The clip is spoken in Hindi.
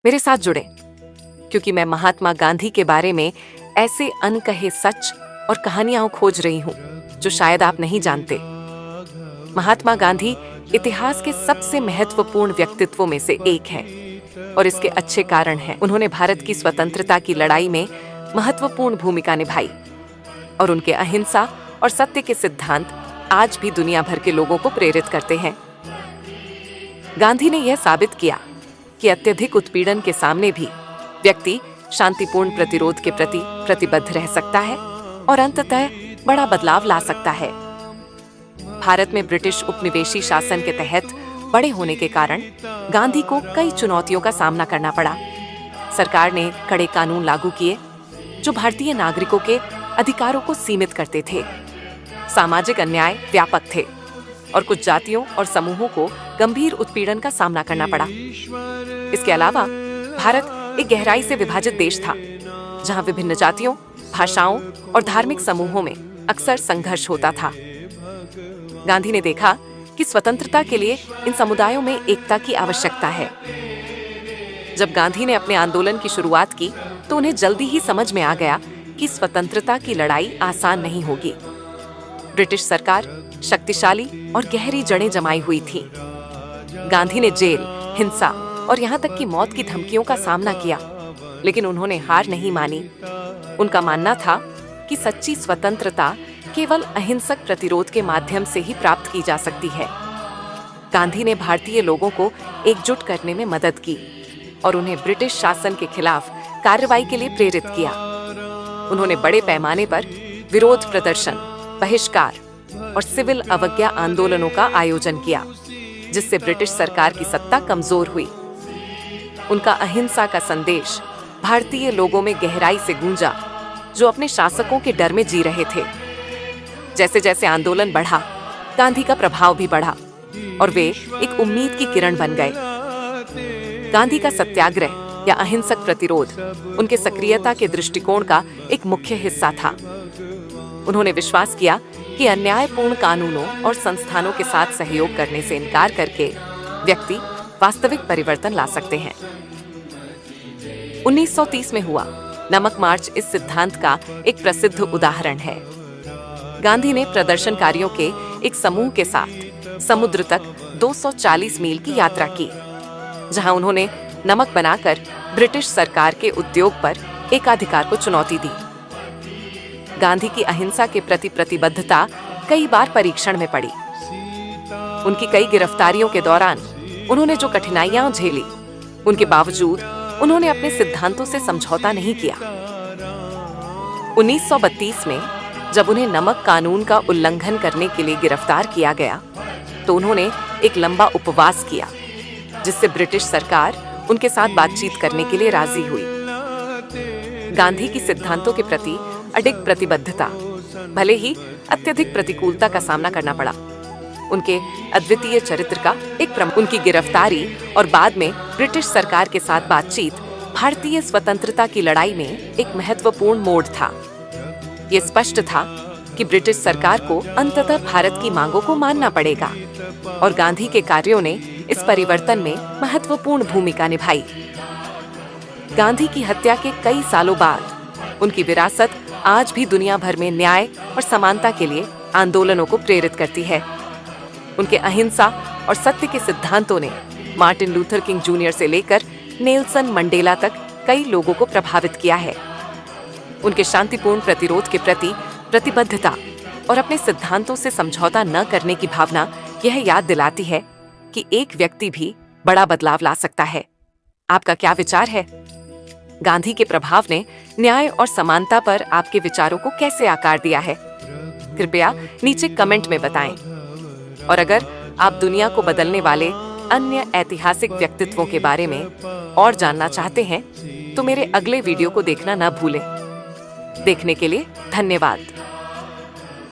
मेरे साथ जुड़ें, क्योंकि मैं महात्मा गांधी के बारे में ऐसे अनकहे सच और कहानियां खोज रही हूं जो शायद आप नहीं जानते। महात्मा गांधी इतिहास के सबसे महत्वपूर्ण व्यक्तित्वों में से एक हैं और इसके अच्छे कारण हैं। उन्होंने भारत की स्वतंत्रता की लड़ाई में महत्वपूर्ण भूमिका निभाई और उनके अहिंसा और सत्य के सिद्धांत आज भी दुनिया भर के लोगों को प्रेरित करते हैं। गांधी ने यह साबित किया कि अत्यधिक उत्पीड़न के सामने भी व्यक्ति शांतिपूर्ण प्रतिरोध के प्रति प्रतिबद्ध रह सकता है और अंततः बड़ा बदलाव ला सकता है। भारत में ब्रिटिश उपनिवेशी शासन के तहत बड़े होने के कारण गांधी को कई चुनौतियों का सामना करना पड़ा। सरकार ने कड़े कानून लागू किए जो भारतीय नागरिकों के अधिकारों को सीमित करते थे। सामाजिक अन्याय व्यापक थे और कुछ जातियों और समूहों को गंभीर उत्पीड़न का सामना करना पड़ा। इसके अलावा भारत एक गहराई से विभाजित देश था, जहां विभिन्न जातियों, भाषाओं और धार्मिक समूहों में अक्सर संघर्ष होता था। गांधी ने देखा कि स्वतंत्रता के लिए इन समुदायों में एकता की आवश्यकता है। जब गांधी ने अपने आंदोलन की शुरुआत की तो उन्हें जल्दी ही समझ में आ गया कि स्वतंत्रता की लड़ाई आसान नहीं होगी। ब्रिटिश सरकार शक्तिशाली और गहरी जड़ें जमाई हुई थी। गांधी ने जेल, हिंसा और यहाँ तक कि मौत की धमकियों का सामना किया, लेकिन उन्होंने हार नहीं मानी। उनका मानना था कि सच्ची स्वतंत्रता केवल अहिंसक प्रतिरोध के माध्यम से ही प्राप्त की जा सकती है। गांधी ने भारतीय लोगों को एकजुट करने में मदद की और उन्हें ब्रिटिश शासन के खिलाफ कार्रवाई के लिए प्रेरित किया। उन्होंने बड़े पैमाने पर विरोध प्रदर्शन, बहिष्कार और सिविल अवज्ञा आंदोलनों का आयोजन किया, जिससे ब्रिटिश सरकार की सत्ता कमजोर हुई। उनका अहिंसा का संदेश भारतीय लोगों में गहराई से गूंजा, जो अपने शासकों के डर में जी रहे थे। जैसे जैसे आंदोलन बढ़ा, गांधी का प्रभाव भी बढ़ा और वे एक उम्मीद की किरण बन गए। गांधी का सत्याग्रह या अहिंसक प्रतिरोध उनके सक्रियता के दृष्टिकोण का एक मुख्य हिस्सा था। उन्होंने विश्वास किया कि अन्यायपूर्ण कानूनों और संस्थानों के साथ सहयोग करने से इनकार करके व्यक्ति वास्तविक परिवर्तन ला सकते हैं। 1930 में हुआ नमक मार्च इस सिद्धांत का एक प्रसिद्ध उदाहरण है। गांधी ने प्रदर्शनकारियों के एक समूह के साथ समुद्र तक 240 मील की यात्रा की, जहां उन्होंने नमक बनाकर ब्रिटिश सरकार के उद्योग पर एकाधिकार को चुनौती दी। गांधी की अहिंसा के प्रति प्रतिबद्धता कई बार परीक्षण में पड़ी। उनकी कई गिरफ्तारियों के दौरान उन्होंने जो कठिनाइयां झेली, उनके बावजूद उन्होंने अपने सिद्धांतों से समझौता नहीं किया। 1932 में जब उन्हें नमक कानून का उल्लंघन करने के लिए गिरफ्तार किया गया, तो उन्होंने एक लंबा उपवास किया, जिससे ब्रिटिश सरकार उनके साथ बातचीत करने के लिए राजी हुई। गांधी की सिद्धांतों के प्रति अडिग प्रतिबद्धता, भले ही अत्यधिक प्रतिकूलता का सामना करना पड़ा, उनके अद्वितीय चरित्र का एक प्रमुख। उनकी गिरफ्तारी और बाद में ब्रिटिश सरकार के साथ बातचीत भारतीय स्वतंत्रता की लड़ाई में एक महत्वपूर्ण मोड़ था। ये स्पष्ट था कि ब्रिटिश सरकार को अंततः भारत की मांगों को मानना पड़ेगा और गांधी के कार्यों ने इस परिवर्तन में महत्वपूर्ण भूमिका निभाई। गांधी की हत्या के कई सालों बाद उनकी विरासत आज भी दुनिया भर में न्याय और समानता के लिए आंदोलनों को प्रेरित करती है। उनके अहिंसा और सत्य के सिद्धांतों ने मार्टिन लूथर किंग जूनियर से लेकर नेल्सन मंडेला तक कई लोगों को प्रभावित किया है। उनके शांतिपूर्ण प्रतिरोध के प्रति प्रतिबद्धता और अपने सिद्धांतों से समझौता न करने की भावना यह याद दिलाती है कि एक व्यक्ति भी बड़ा बदलाव ला सकता है। आपका क्या विचार है? गांधी के प्रभाव ने न्याय और समानता पर आपके विचारों को कैसे आकार दिया है? कृपया नीचे कमेंट में बताएं। और अगर आप दुनिया को बदलने वाले अन्य ऐतिहासिक व्यक्तित्वों के बारे में और जानना चाहते हैं, तो मेरे अगले वीडियो को देखना न भूलें। देखने के लिए धन्यवाद।